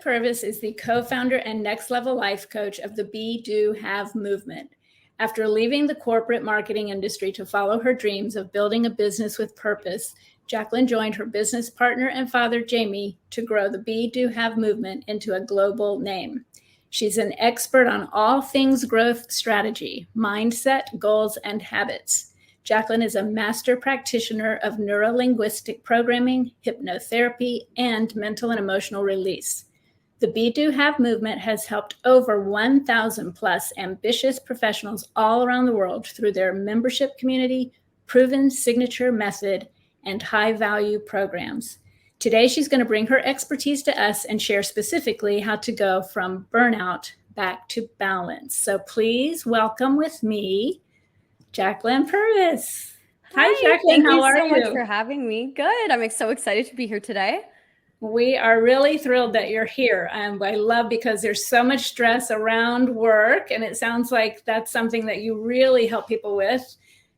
Purvis is the co-founder and next level life coach of the Be, Do, Have movement. After leaving the corporate marketing industry to follow her dreams of building a business with purpose, Jacklyn joined her business partner and father, Jamie, to grow the Be, Do, Have movement into a global name. She's an expert on all things growth strategy, mindset, goals, and habits. Jacklyn is a master practitioner of neuro-linguistic programming, hypnotherapy, and mental and emotional release. The Be, Do, Have movement has helped over 1,000 plus ambitious professionals all around the world through their membership community, proven signature method, and high-value programs. Today, she's going to bring her expertise to us and share specifically how to go from burnout back to balance. So please welcome with me, Jacklyn Purvis. Hi, Jacklyn. How are you? Thank you so much for having me. Good. I'm so excited to be here today. We are really thrilled that you're here. I love because there's so much stress around work, and it sounds like that's something that you really help people with.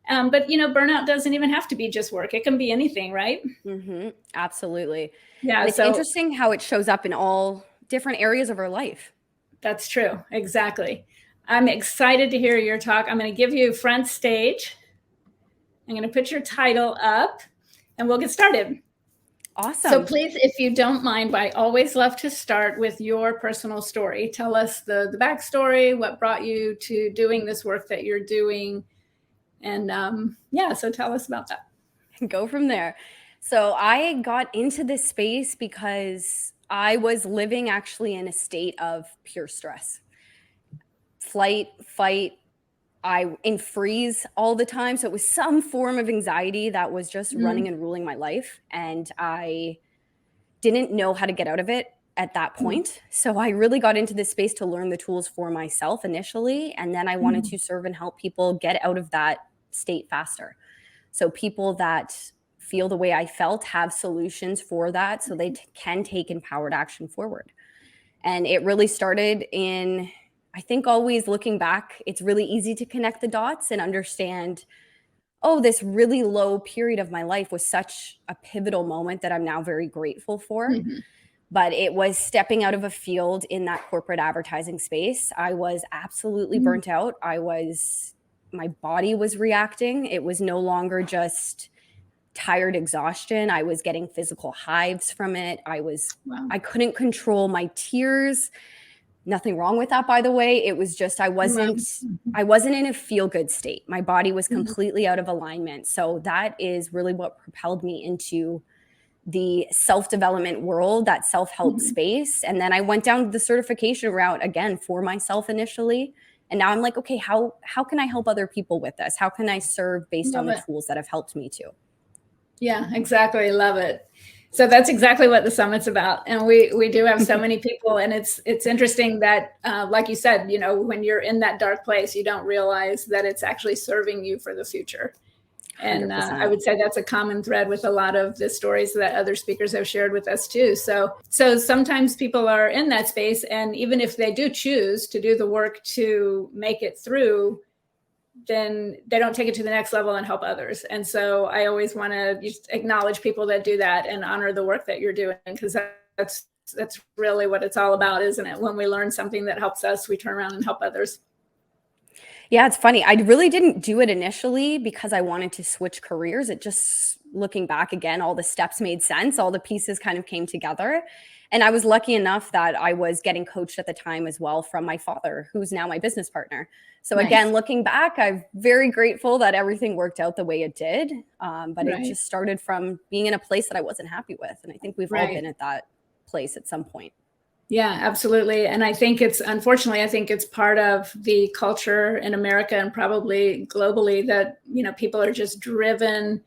But, burnout doesn't even have to be just work. It can be anything, right? Mm-hmm. Absolutely. Yeah. It's interesting how it shows up in all different areas of our life. That's true. Exactly. I'm excited to hear your talk. I'm going to give you front stage. I'm going to put your title up and we'll get started. Awesome. So please, if you don't mind, I always love to start with your personal story. Tell us the backstory, what brought you to doing this work that you're doing. And so tell us about that. Go from there. So I got into this space because I was living actually in a state of pure stress. Flight, fight, in freeze all the time. So it was some form of anxiety that was just running and ruling my life. And I didn't know how to get out of it at that point. So I really got into this space to learn the tools for myself initially. And then I wanted to serve and help people get out of that state faster. So people that feel the way I felt have solutions for that so they can take empowered action forward. And it really started in, I think always looking back, it's really easy to connect the dots and understand, oh, this really low period of my life was such a pivotal moment that I'm now very grateful for. Mm-hmm. But it was stepping out of a field in that corporate advertising space. I was absolutely burnt out. My body was reacting. It was no longer just tired exhaustion. I was getting physical hives from it. I couldn't control my tears. Nothing wrong with that, by the way. It was just, I wasn't in a feel-good state. My body was completely out of alignment. So that is really what propelled me into the self-development world, that self-help space. And then I went down the certification route again for myself initially. And now I'm like, okay, how can I help other people with this? How can I serve based on the tools that have helped me too? Yeah, exactly. Love it. So that's exactly what the summit's about. And we do have so many people. And it's interesting that, like you said, when you're in that dark place, you don't realize that it's actually serving you for the future. And I would say that's a common thread with a lot of the stories that other speakers have shared with us too. So sometimes people are in that space, and even if they do choose to do the work to make it through, then they don't take it to the next level and help others. And so I always want to just acknowledge people that do that and honor the work that you're doing, because that's really what it's all about, isn't it? When we learn something that helps us, we turn around and help others. Yeah, it's funny. I really didn't do it initially because I wanted to switch careers. It just, looking back again, all the steps made sense. All the pieces kind of came together. And I was lucky enough that I was getting coached at the time as well from my father, who's now my business partner. So again, looking back, I'm very grateful that everything worked out the way it did. But it just started from being in a place that I wasn't happy with. And I think we've all been at that place at some point. Yeah, absolutely. And I think it's part of the culture in America and probably globally that, people are just driven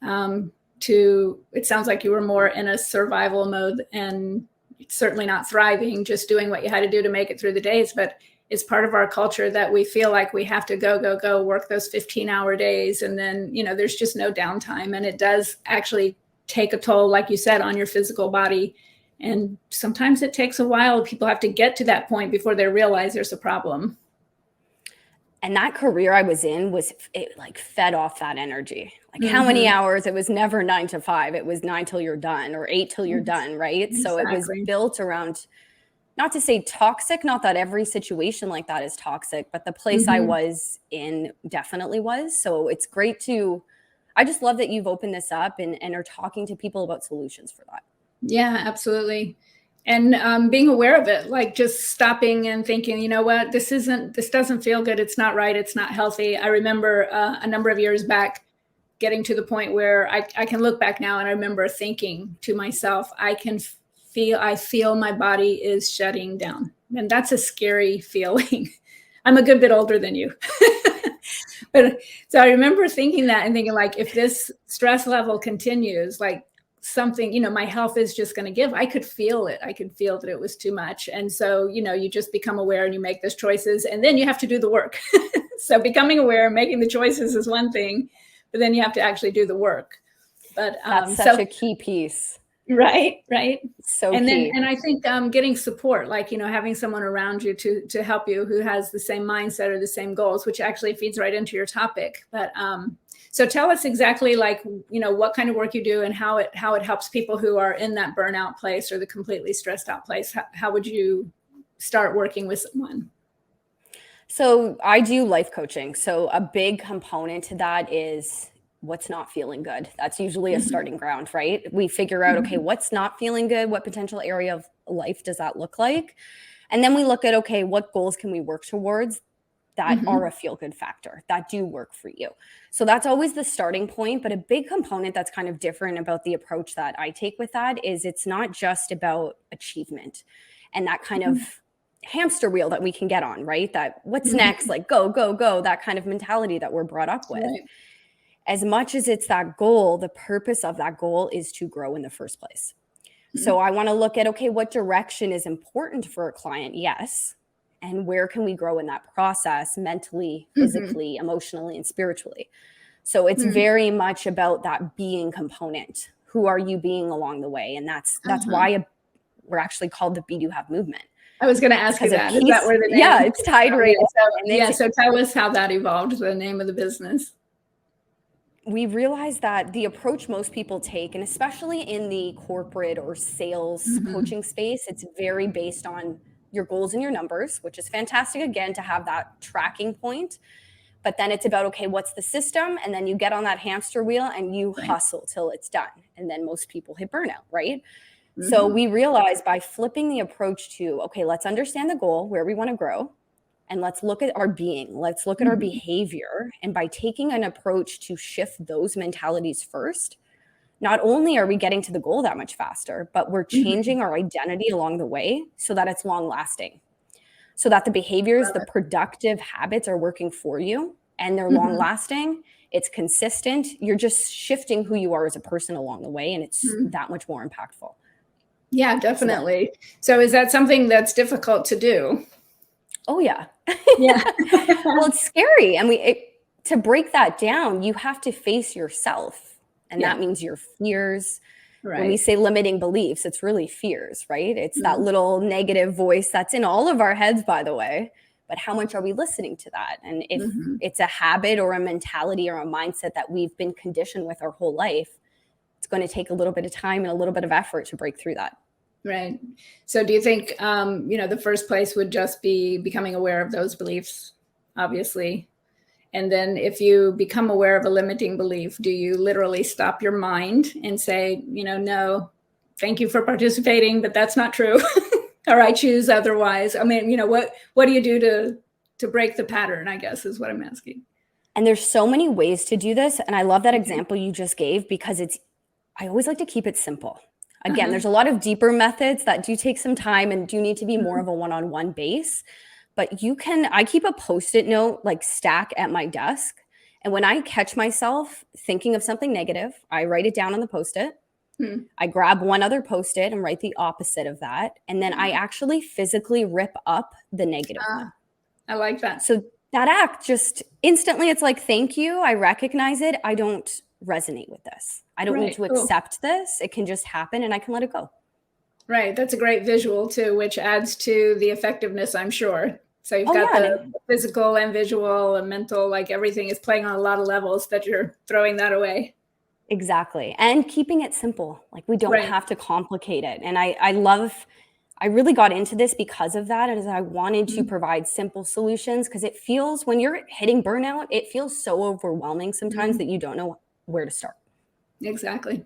it sounds like you were more in a survival mode and certainly not thriving, just doing what you had to do to make it through the days. But it's part of our culture that we feel like we have to go, work those 15-hour days. And then, there's just no downtime. And it does actually take a toll, like you said, on your physical body. And sometimes it takes a while. People have to get to that point before they realize there's a problem. And that career I was in fed off that energy. Like how many hours? It was never 9 to 5. It was 9 till you're done or 8 till you're done. Right. Exactly. So it was built around not to say toxic, not that every situation like that is toxic, but the place I was in definitely was. So it's great I just love that you've opened this up and are talking to people about solutions for that. Yeah, absolutely. And being aware of it, like just stopping and thinking, you know what, this doesn't feel good. It's not right. It's not healthy. I remember a number of years back getting to the point where I can look back now and I remember thinking to myself, I feel my body is shutting down. And that's a scary feeling. I'm a good bit older than you. But so I remember thinking that and thinking, like, if this stress level continues, like something, my health is just going to give. I could feel it. I could feel that it was too much. And so, you just become aware and you make those choices, and then you have to do the work. So becoming aware, making the choices is one thing, but then you have to actually do the work. But that's such a key piece. Right. So and key. Then I think getting support, like, having someone around you to help you who has the same mindset or the same goals, which actually feeds right into your topic. But so tell us exactly, like, what kind of work you do and how it helps people who are in that burnout place or the completely stressed out place. How would you start working with someone? So I do life coaching. So a big component to that is what's not feeling good. That's usually a starting ground, right? We figure out, okay, what's not feeling good? What potential area of life does that look like? And then we look at, okay, what goals can we work towards that are a feel-good factor, that do work for you? So that's always the starting point. But a big component that's kind of different about the approach that I take with that is it's not just about achievement and that kind of hamster wheel that we can get on, right? That what's next, like go, that kind of mentality that we're brought up with. Right. As much as it's that goal, the purpose of that goal is to grow in the first place. So I want to look at, okay, what direction is important for a client? Yes. And where can we grow in that process mentally, physically, emotionally, and spiritually? So it's very much about that being component. Who are you being along the way? And that's why we're actually called the Be Do Have movement. I was going to ask you that. Is that where the name? Yeah, it's tied right in. So tell us how that evolved, the name of the business. We realized that the approach most people take, and especially in the corporate or sales coaching space, it's very based on your goals and your numbers, which is fantastic, again, to have that tracking point. But then it's about, okay, what's the system? And then you get on that hamster wheel and you hustle till it's done. And then most people hit burnout, right? So we realized by flipping the approach to, okay, let's understand the goal, where we want to grow. And let's look at our being, let's look at our behavior. And by taking an approach to shift those mentalities first, not only are we getting to the goal that much faster, but we're changing our identity along the way so that it's long lasting, so that the behaviors, the productive habits are working for you and they're long lasting. It's consistent. You're just shifting who you are as a person along the way. And it's that much more impactful. Yeah, definitely. So is that something that's difficult to do? Oh, yeah. Yeah. Well, it's scary. And to break that down, you have to face yourself. And that means your fears. Right. When we say limiting beliefs, it's really fears, right? It's that little negative voice that's in all of our heads, by the way. But how much are we listening to that? And if it's a habit or a mentality or a mindset that we've been conditioned with our whole life, it's going to take a little bit of time and a little bit of effort to break through that. Right. So do you think, the first place would just be becoming aware of those beliefs, obviously? And then if you become aware of a limiting belief, do you literally stop your mind and say, no, thank you for participating, but that's not true, or I choose otherwise? I mean, what do you do to break the pattern, I guess, is what I'm asking. And there's so many ways to do this. And I love that example you just gave, because I always like to keep it simple. Again, there's a lot of deeper methods that do take some time and do need to be more of a one-on-one base. But I keep a Post-it note like stack at my desk. And when I catch myself thinking of something negative, I write it down on the Post-it. I grab one other Post-it and write the opposite of that. And then I actually physically rip up the negative one. I like that. So that act just instantly, it's like, thank you. I recognize it. I don't resonate with this. I don't need to accept this. It can just happen and I can let it go. Right. That's a great visual too, which adds to the effectiveness, I'm sure. So you've got the physical and visual and mental, like everything is playing on a lot of levels that you're throwing that away. Exactly. And keeping it simple. Like we don't have to complicate it. And I love I really got into this because of that, as I wanted to provide simple solutions, because it feels, when you're hitting burnout, it feels so overwhelming sometimes that you don't know where to start. Exactly.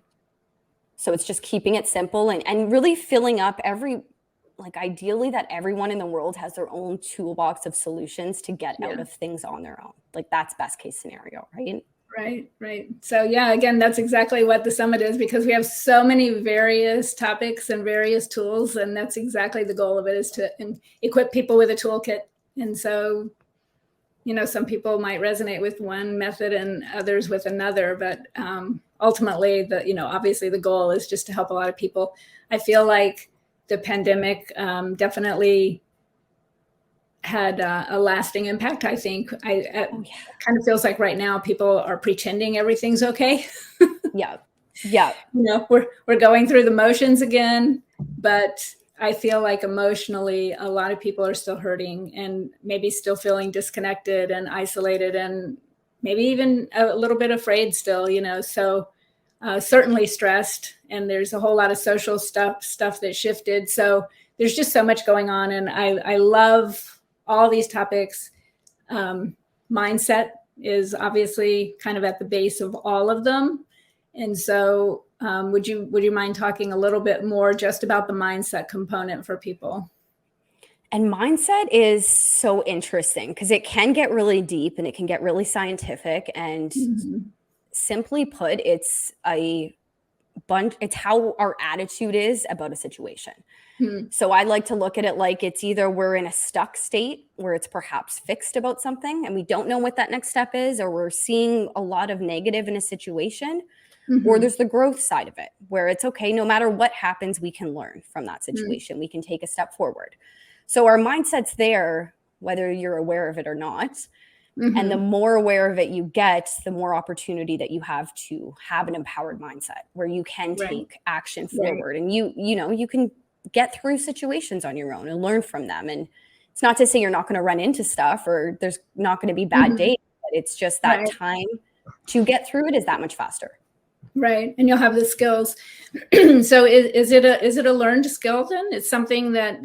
So it's just keeping it simple and really filling up ideally that everyone in the world has their own toolbox of solutions to get out of things on their own. Like, that's best case scenario, right? Right. So yeah, again, that's exactly what the summit is, because we have so many various topics and various tools, and that's exactly the goal of it, is to equip people with a toolkit. And so, some people might resonate with one method and others with another, but ultimately, obviously the goal is just to help a lot of people. I feel like the pandemic definitely had a lasting impact. I think it kind of feels like right now people are pretending everything's okay. Yeah. We're going through the motions again, but I feel like emotionally a lot of people are still hurting and maybe still feeling disconnected and isolated, and maybe even a little bit afraid still, so certainly stressed, and there's a whole lot of social stuff that shifted. So there's just so much going on, and I love all these topics. Mindset is obviously kind of at the base of all of them. And so would you mind talking a little bit more just about the mindset component for people? And mindset is so interesting because it can get really deep and it can get really scientific. And simply put, it's how our attitude is about a situation. So I like to look at it like it's either we're in a stuck state where it's perhaps fixed about something and we don't know what that next step is, or we're seeing a lot of negative in a situation, or there's the growth side of it where it's okay, no matter what happens, we can learn from that situation. We can take a step forward. So our mindset's there, whether you're aware of it or not. And the more aware of it you get, the more opportunity that you have to have an empowered mindset where you can take action forward. And you can get through situations on your own and learn from them. And it's not to say you're not going to run into stuff or there's not going to be bad days, but it's just that time to get through it is that much faster. Right. And you'll have the skills. So is it a learned skill then? It's something that,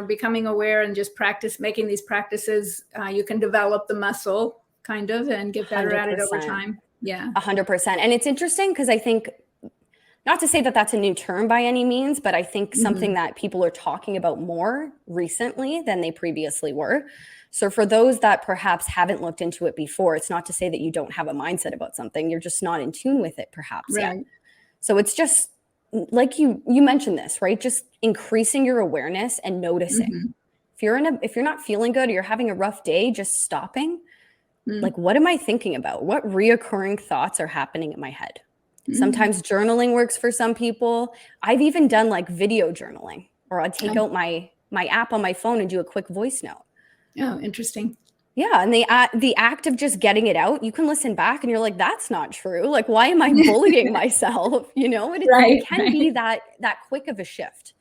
becoming aware and just making these practices, you can develop the muscle kind of and get better 100%. At it over time. Yeah. 100%. And it's interesting because I think, not to say that that's a new term by any means, but I think something that people are talking about more recently than they previously were. So for those that perhaps haven't looked into it before, it's not to say that you don't have a mindset about something. You're just not in tune with it perhaps yet. So it's just like you mentioned this, right? Just increasing your awareness and noticing. If you're not feeling good or you're having a rough day, just stopping. Like, what am I thinking about? What reoccurring thoughts are happening in my head? Sometimes journaling works for some people. I've even done like video journaling, or I'd take out my app on my phone and do a quick voice note. Oh, interesting. Yeah. And the act of just getting it out, you can listen back and you're like, that's not true. Like, why am I bullying myself? It can be that quick of a shift.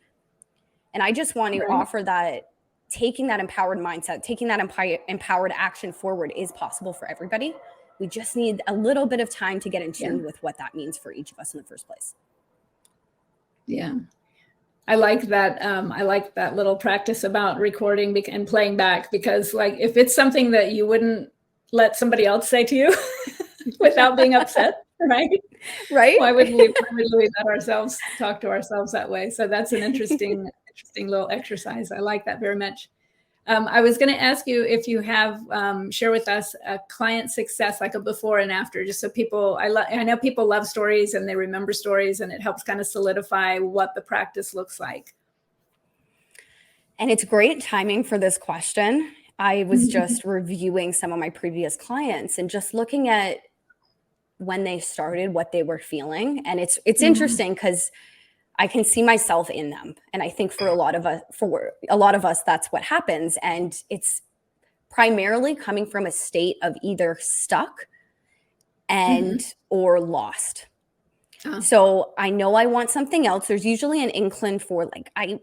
And I just want to offer that taking that empowered mindset, taking that empowered action forward is possible for everybody. We just need a little bit of time to get in tune with what that means for each of us in the first place. Yeah. I like that. I like that little practice about recording and playing back, because like, if it's something that you wouldn't let somebody else say to you without being upset, right? Why would we let ourselves talk to ourselves that way? So that's an interesting little exercise. I like that very much. I was going to ask you if you have share with us a client success, like a before and after, just so people, I know people love stories and they remember stories, and it helps kind of solidify what the practice looks like. And it's great timing for this question. I was just reviewing some of my previous clients and just looking at when they started, what they were feeling. And it's interesting because I can see myself in them. And I think for a lot of us, that's what happens. And it's primarily coming from a state of either stuck and or lost. So I know I want something else. There's usually an inkling for like, I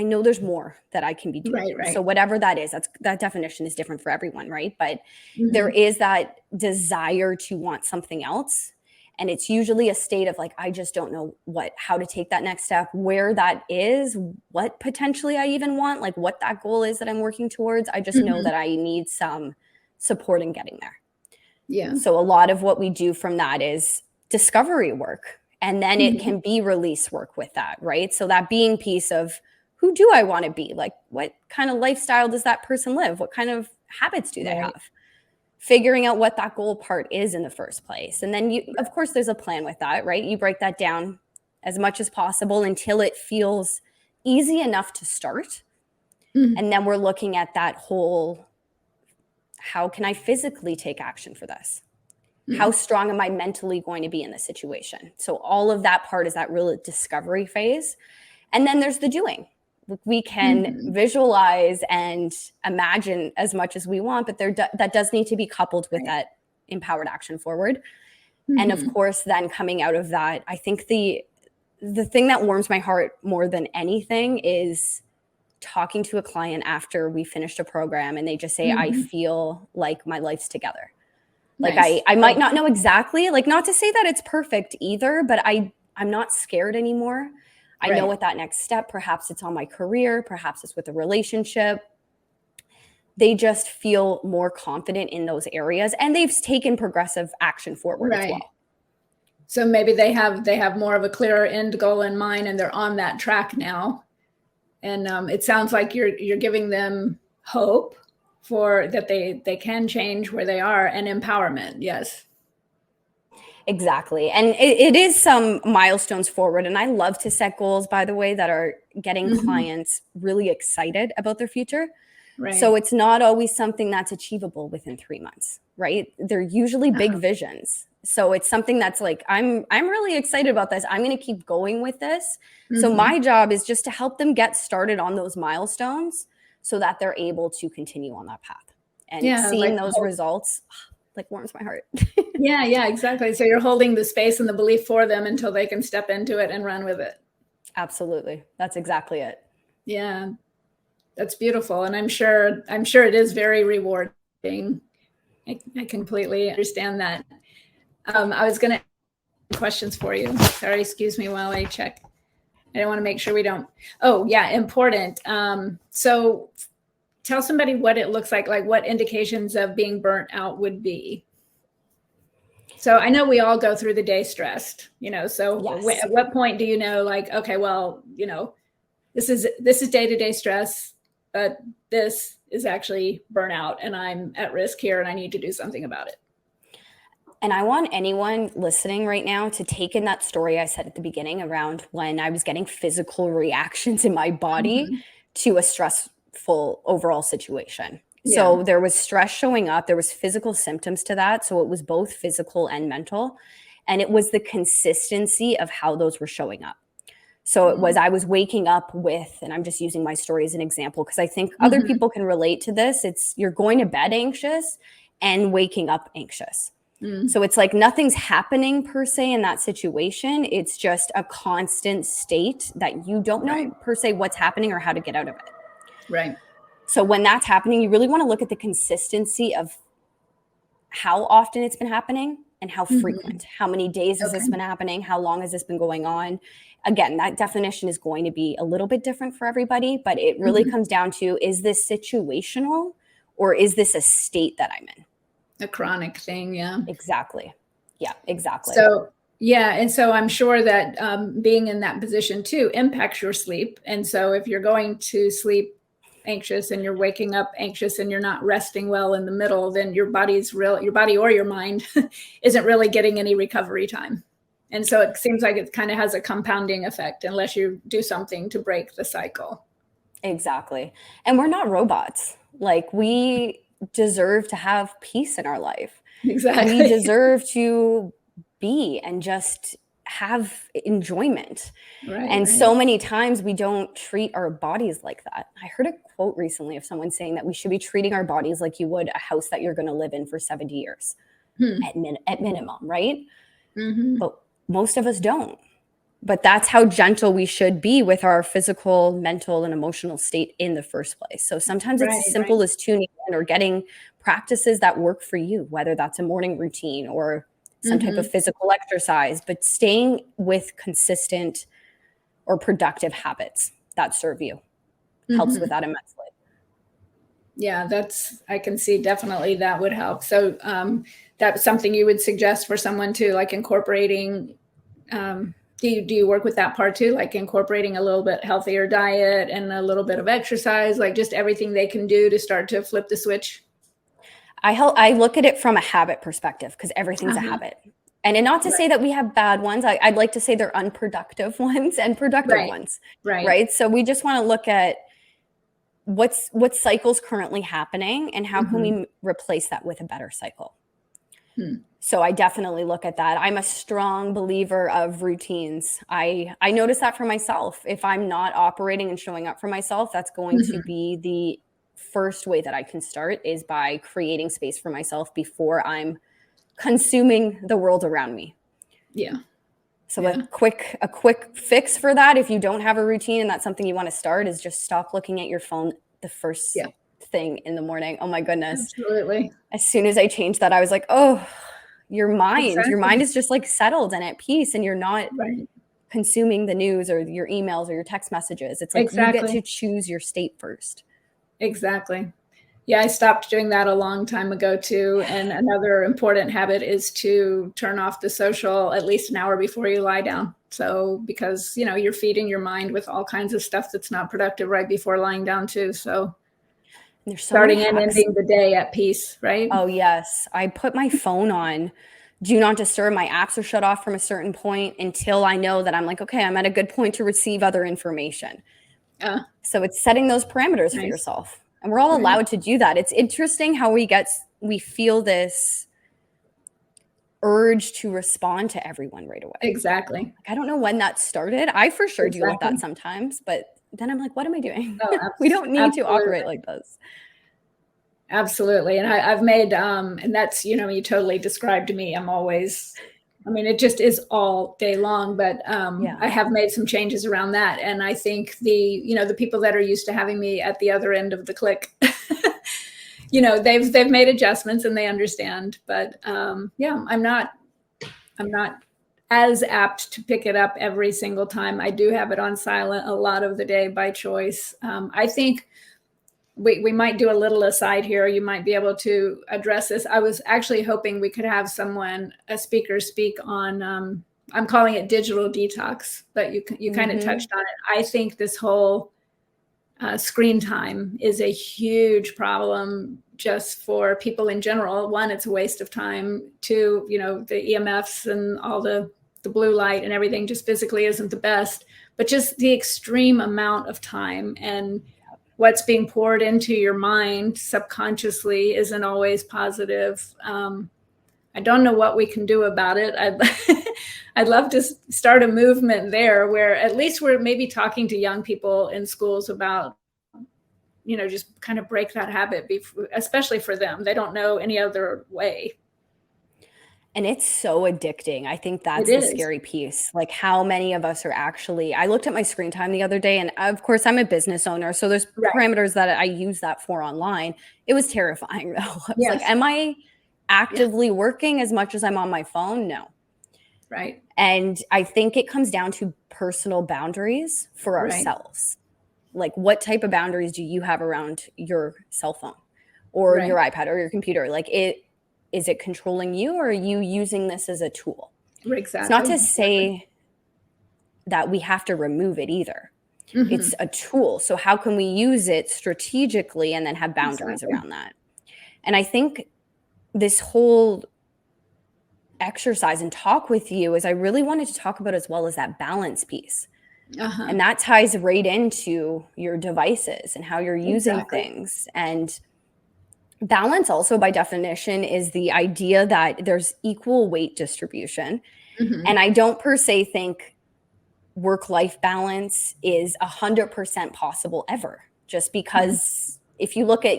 know there's more that I can be doing. Right. So whatever that is, that definition is different for everyone, right? But there is that desire to want something else. And it's usually a state of like, I just don't know how to take that next step, where that is, what potentially I even want, like what that goal is that I'm working towards. I just know that I need some support in getting there. Yeah. So a lot of what we do from that is discovery work. And then it can be release work with that, right? So that being piece of, who do I want to be? Like, what kind of lifestyle does that person live? What kind of habits do they have? Figuring out what that goal part is in the first place. And then of course, there's a plan with that, right? You break that down as much as possible until it feels easy enough to start. And then we're looking at that whole, how can I physically take action for this? How strong am I mentally going to be in this situation? So all of that part is that real discovery phase. And then there's the doing. We can visualize and imagine as much as we want, but that does need to be coupled with that empowered action forward. And of course, then coming out of that, I think the thing that warms my heart more than anything is talking to a client after we finished a program and they just say, I feel like my life's together. Like I might not know exactly, like not to say that it's perfect either, but I'm not scared anymore. I know what that next step, perhaps it's on my career, perhaps it's with a relationship. They just feel more confident in those areas and they've taken progressive action forward as well. So maybe they have more of a clearer end goal in mind and they're on that track now. And it sounds like you're giving them hope for that they can change where they are, and empowerment. Yes. Exactly. And it is some milestones forward. And I love to set goals, by the way, that are getting clients really excited about their future. So it's not always something that's achievable within 3 months, right? They're usually big visions. So it's something that's like, I'm really excited about this. I'm going to keep going with this. So my job is just to help them get started on those milestones so that they're able to continue on that path. And seeing those results like warms my heart. Yeah, exactly. So you're holding the space and the belief for them until they can step into it and run with it. Absolutely. That's exactly it. Yeah. That's beautiful. And I'm sure it is very rewarding. I completely understand that. I was going to ask questions for you. Sorry, excuse me while I check. I want to make sure we don't. Oh, yeah, important. So tell somebody what it looks like what indications of being burnt out would be. So I know we all go through the day stressed, so at what point do you know, like, okay, well, this is day-to-day stress, but this is actually burnout and I'm at risk here and I need to do something about it. And I want anyone listening right now to take in that story I said at the beginning around when I was getting physical reactions in my body to a stressful overall situation. So there was stress showing up. There was physical symptoms to that. So it was both physical and mental. And it was the consistency of how those were showing up. So it was, I was waking up with, and I'm just using my story as an example, because I think other people can relate to this. It's you're going to bed anxious and waking up anxious. So it's like nothing's happening per se in that situation. It's just a constant state that you don't know per se what's happening or how to get out of it. Right. So when that's happening, you really want to look at the consistency of how often it's been happening and how frequent. How many days has this been happening? How long has this been going on? Again, that definition is going to be a little bit different for everybody, but it really comes down to, is this situational or is this a state that I'm in? A chronic thing. Yeah, exactly. Yeah, exactly. So, yeah. And so I'm sure that being in that position too impacts your sleep. And so if you're going to sleep anxious and you're waking up anxious and you're not resting well in the middle, then your body or your mind isn't really getting any recovery time. And so it seems like it kind of has a compounding effect unless you do something to break the cycle. Exactly. And we're not robots. Like, we deserve to have peace in our life. Exactly. We deserve to be and just have enjoyment. And so many times we don't treat our bodies like that. I heard a quote recently of someone saying that we should be treating our bodies like you would a house that you're going to live in for 70 years at minimum, right? But most of us don't. But that's how gentle we should be with our physical, mental, and emotional state in the first place. So sometimes it's as simple as tuning in or getting practices that work for you, whether that's a morning routine or some type of physical exercise, but staying with consistent or productive habits that serve you helps with that immensely. Yeah, I can see definitely that would help. So that's something you would suggest for someone to like incorporating. Do you work with that part too? Like incorporating a little bit healthier diet and a little bit of exercise, like just everything they can do to start to flip the switch? I look at it from a habit perspective because everything's a habit. And not to say that we have bad ones. I'd like to say they're unproductive ones and productive ones. Right. So we just want to look at what cycle's currently happening and how can we replace that with a better cycle. So I definitely look at that. I'm a strong believer of routines. I notice that for myself. If I'm not operating and showing up for myself, that's going to be the first way that I can start is by creating space for myself before I'm consuming the world around me. Yeah. So a quick fix for that, if you don't have a routine and that's something you want to start, is just stop looking at your phone the first thing in the morning. Oh my goodness. Absolutely. As soon as I changed that, I was like, oh, your mind is just like settled and at peace, and you're not consuming the news or your emails or your text messages. It's like you get to choose your state first. Exactly. Yeah, I stopped doing that a long time ago too. And another important habit is to turn off the social at least an hour before you lie down. So because, you're feeding your mind with all kinds of stuff that's not productive right before lying down too. So starting and ending the day at peace, right? Oh, yes. I put my phone on do not disturb. My apps are shut off from a certain point until I know that I'm like, okay, I'm at a good point to receive other information. So it's setting those parameters for yourself. And we're all allowed to do that. It's interesting how we feel this urge to respond to everyone right away. Exactly. Like, I don't know when that started. I for sure deal with that sometimes, but then I'm like, what am I doing? We don't need to operate like this. Absolutely. And I've made, and that's, you totally described me. I'm always, it just is all day long, but I have made some changes around that. And I think the people that are used to having me at the other end of the click, they've made adjustments and they understand, but I'm not as apt to pick it up every single time. I do have it on silent a lot of the day by choice. I think we might do a little aside here. You might be able to address this. I was actually hoping we could have a speaker speak on, I'm calling it digital detox, but you kind of touched on it. I think this whole screen time is a huge problem just for people in general. One, it's a waste of time. Two, the EMFs and all the blue light and everything just physically isn't the best, but just the extreme amount of time and what's being poured into your mind subconsciously isn't always positive. I don't know what we can do about it. I'd love to start a movement there where at least we're maybe talking to young people in schools about, just kind of break that habit, especially for them. They don't know any other way. And it's so addicting. I think that's the scary piece. Like how many of us are I looked at my screen time the other day, and of course I'm a business owner. So there's parameters that I use that for online. It was terrifying though. I was like, am I actively working as much as I'm on my phone? No. Right. And I think it comes down to personal boundaries for ourselves. Like what type of boundaries do you have around your cell phone or your iPad or your computer? Like is it controlling you or are you using this as a tool? Exactly. It's not to say that we have to remove it either. It's a tool. So how can we use it strategically and then have boundaries around that? And I think this whole exercise and talk with you is I really wanted to talk about as well as that balance piece. And that ties right into your devices and how you're using things. And balance also by definition is the idea that there's equal weight distribution. And I don't per se think work-life balance is 100% possible ever, just because if you look at,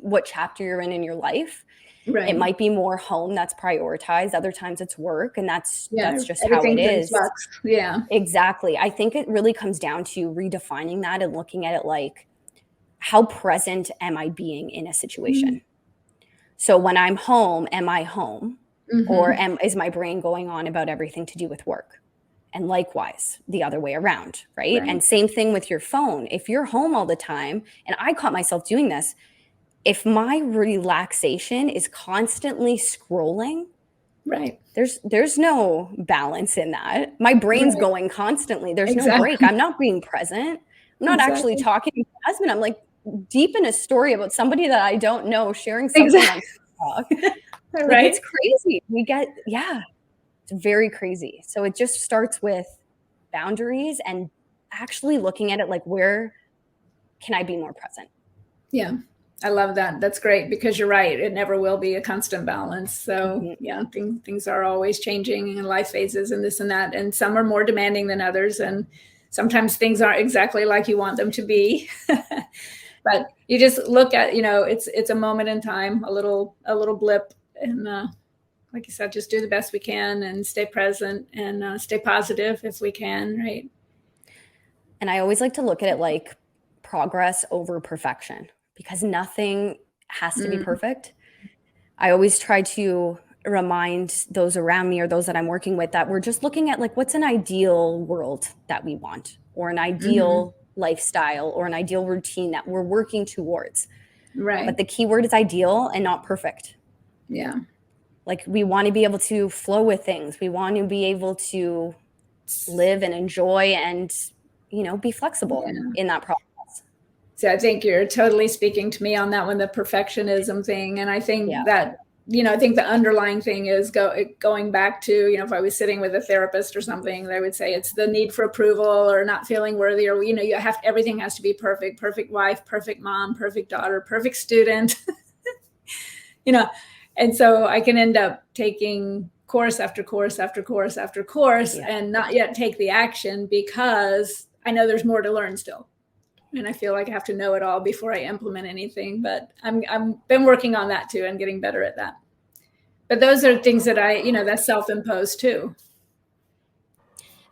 what chapter you're in your life, it might be more home that's prioritized. Other times it's work, and that's just how it is. Yeah, exactly. I think it really comes down to redefining that and looking at it like, how present am I being in a situation? So when I'm home, am I home? or is my brain going on about everything to do with work? And likewise, the other way around, right? And same thing with your phone. If you're home all the time, and I caught myself doing this, if my relaxation is constantly scrolling, right, there's no balance in that. My brain's going constantly. There's no break. I'm not being present. I'm not actually talking to my husband. I'm like deep in a story about somebody that I don't know, sharing something on TikTok. Like, it's crazy. It's very crazy. So it just starts with boundaries and actually looking at it like, where can I be more present? Yeah. I love that. That's great, because you're right. It never will be a constant balance. So yeah, things are always changing in life phases and this and that. And some are more demanding than others. And sometimes things aren't exactly like you want them to be. But you just look at, it's a moment in time, a little blip. And like you said, just do the best we can and stay present and stay positive if we can. Right. And I always like to look at it like progress over perfection, because nothing has to be perfect. I always try to remind those around me or those that I'm working with that we're just looking at like, what's an ideal world that we want, or an ideal lifestyle, or an ideal routine that we're working towards. Right. But the key word is ideal and not perfect. Yeah. Like, we want to be able to flow with things. We want to be able to live and enjoy and, be flexible in that process. So I think you're totally speaking to me on that one, the perfectionism thing. And I think that, I think the underlying thing is going back to, if I was sitting with a therapist or something, they would say it's the need for approval or not feeling worthy, or, everything has to be perfect wife, perfect mom, perfect daughter, perfect student, and so I can end up taking course after course after course after course and not yet take the action, because I know there's more to learn still. And I feel like I have to know it all before I implement anything. But I'm been working on that too and getting better at that. But those are things that that's self-imposed too.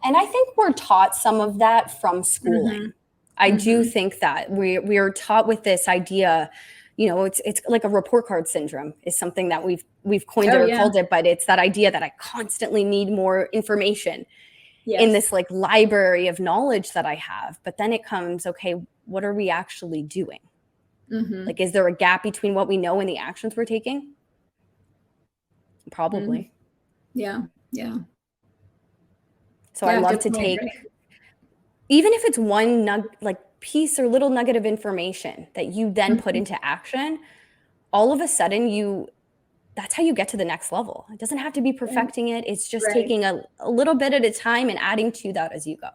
And I think we're taught some of that from schooling. I do think that we are taught with this idea, it's like a report card syndrome is something that we've coined it or called it, but it's that idea that I constantly need more information. In this like library of knowledge that I have. But then it comes, okay, what are we actually doing? Like, is there a gap between what we know and the actions we're taking? Probably. Yeah. So I love to take, even if it's one piece or little nugget of information that you then put into action, all of a sudden that's how you get to the next level. It doesn't have to be perfecting it. It's just taking a little bit at a time and adding to that as you go.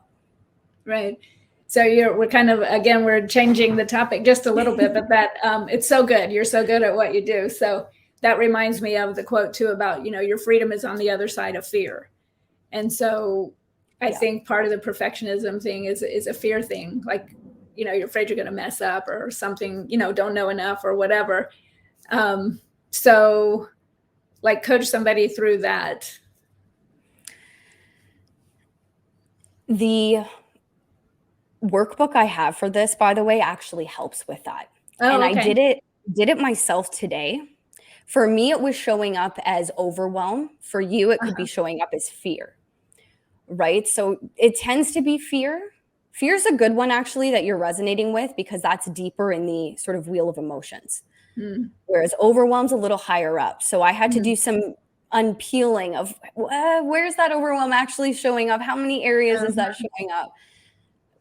Right. So we're changing the topic just a little bit, but that it's so good. You're so good at what you do. So that reminds me of the quote too about, your freedom is on the other side of fear. And so I think part of the perfectionism thing is a fear thing. Like, you're afraid you're going to mess up or something, don't know enough or whatever. So like coach somebody through that. The workbook I have for this, by the way, actually helps with that. I did it myself today. For me, it was showing up as overwhelm. For you, it could be showing up as fear, right? So it tends to be fear. Fear is a good one, actually, that you're resonating with, because that's deeper in the sort of wheel of emotions. Whereas overwhelm's a little higher up. So I had to do some unpeeling of where's that overwhelm actually showing up? How many areas is that showing up?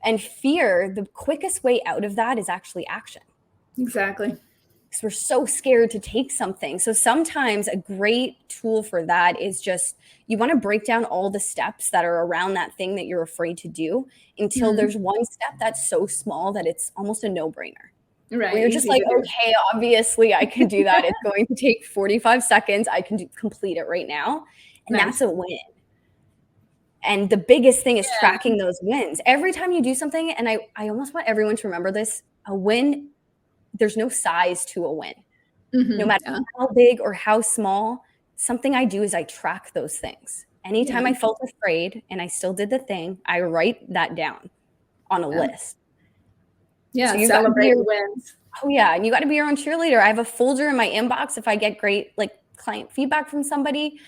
And fear, the quickest way out of that is actually action. Exactly. Because we're so scared to take something. So sometimes a great tool for that is just, you want to break down all the steps that are around that thing that you're afraid to do until there's one step that's so small that it's almost a no-brainer. Right. Where you're just like, okay, obviously I can do that. It's going to take 45 seconds. I can complete it right now. And that's a win. And the biggest thing is tracking those wins. Every time you do something, and I almost want everyone to remember this, a win, there's no size to a win. No matter how big or how small, something I do is I track those things. Anytime I felt afraid and I still did the thing, I write that down on a list. Yeah, so celebrate wins. Oh yeah, and you got to be your own cheerleader. I have a folder in my inbox if I get great client feedback from somebody,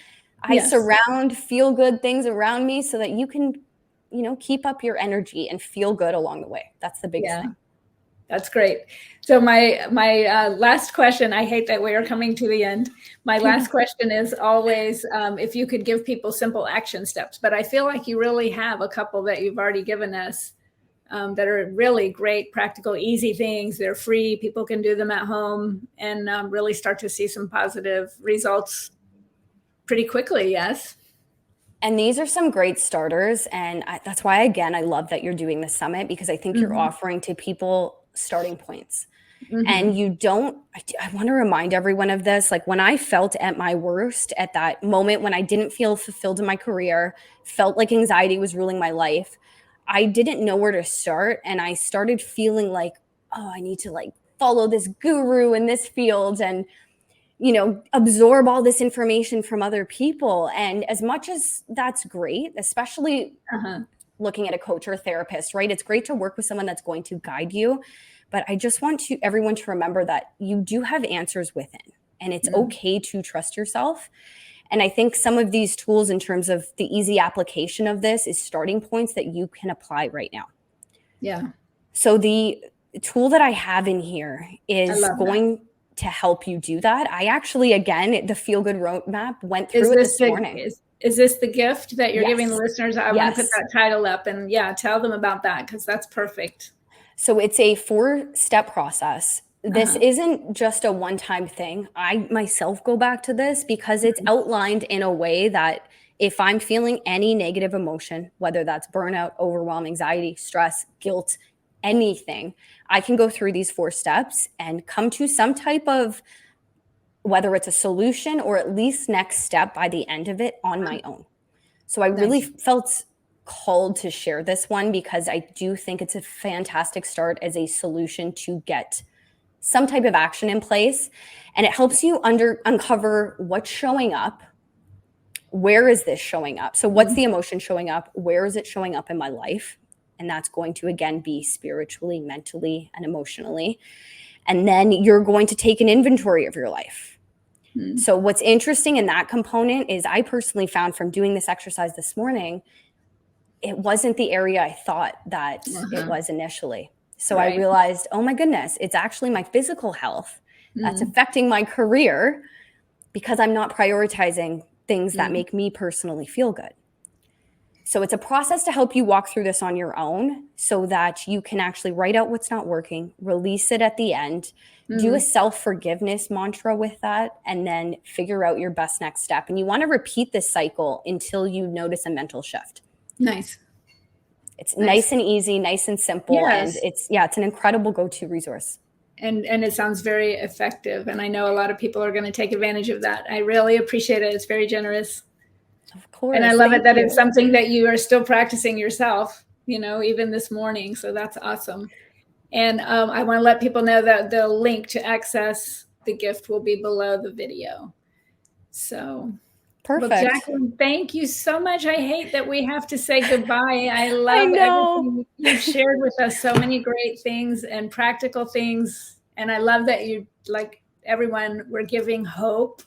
I Yes. surround feel good things around me so that you can, keep up your energy and feel good along the way. That's the biggest thing. That's great. So my last question, I hate that we are coming to the end. My last question is always if you could give people simple action steps, but I feel like you really have a couple that you've already given us that are really great, practical, easy things. They're free. People can do them at home and really start to see some positive results pretty quickly. Yes. And these are some great starters. And that's why, again, I love that you're doing the summit, because I think you're offering to people starting points. And you don't, I want to remind everyone of this. Like, when I felt at my worst, at that moment when I didn't feel fulfilled in my career, felt like anxiety was ruling my life, I didn't know where to start. And I started feeling like, oh, I need to like follow this guru in this field and, absorb all this information from other people. And as much as that's great, especially looking at a coach or a therapist, right? It's great to work with someone that's going to guide you. But I just want everyone to remember that you do have answers within, and it's okay to trust yourself. And I think some of these tools, in terms of the easy application of this, is starting points that you can apply right now. Yeah. So the tool that I have in here is going to help you do that. I actually, again, the Feel Good Roadmap went through it this morning. Is this the gift that you're giving the listeners? I want to put that title up and tell them about that, because that's perfect. So it's a 4-step process. This isn't just a one-time thing. I myself go back to this because it's outlined in a way that if I'm feeling any negative emotion, whether that's burnout, overwhelm, anxiety, stress, guilt, anything, I can go through these 4 steps and come to some type of, whether it's a solution or at least next step by the end of it on my own. So I really felt called to share this one because I do think it's a fantastic start as a solution to get some type of action in place. And it helps you uncover what's showing up. Where is this showing up? So what's the emotion showing up? Where is it showing up in my life? And that's going to, again, be spiritually, mentally, and emotionally. And then you're going to take an inventory of your life. So what's interesting in that component is I personally found from doing this exercise this morning, it wasn't the area I thought that it was initially. So I realized, oh my goodness, it's actually my physical health that's affecting my career because I'm not prioritizing things that make me personally feel good. So it's a process to help you walk through this on your own so that you can actually write out what's not working, release it at the end, do a self-forgiveness mantra with that, and then figure out your best next step. And you want to repeat this cycle until you notice a mental shift. Nice. It's nice and easy, nice and simple. And it's an incredible go-to resource. And it sounds very effective. And I know a lot of people are going to take advantage of that. I really appreciate it. It's very generous. Of course. And I love it that it's something that you are still practicing yourself, even this morning. So that's awesome. And I want to let people know that the link to access the gift will be below the video. So perfect. Well, Jacklyn, thank you so much. I hate that we have to say goodbye. I love everything you've shared with us. So many great things and practical things. And I love that you, like everyone, we're giving hope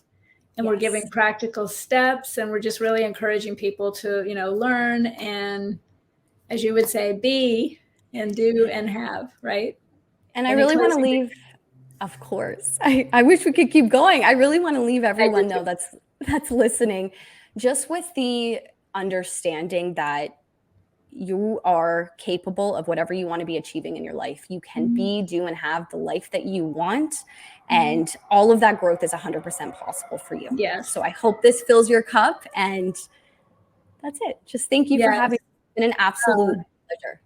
and we're giving practical steps. And we're just really encouraging people to, learn and, as you would say, be and do and have, right? And I really want to leave, of course. I wish we could keep going. I really want to leave everyone know that's listening, just with the understanding that you are capable of whatever you want to be achieving in your life. You can be, do, and have the life that you want. And all of that growth is 100% possible for you. Yes. So I hope this fills your cup, and that's it. Just thank you for having me. It's been an absolute pleasure.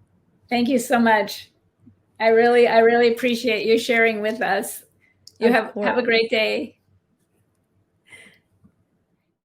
Thank you so much. I really appreciate you sharing with us. You have a great day.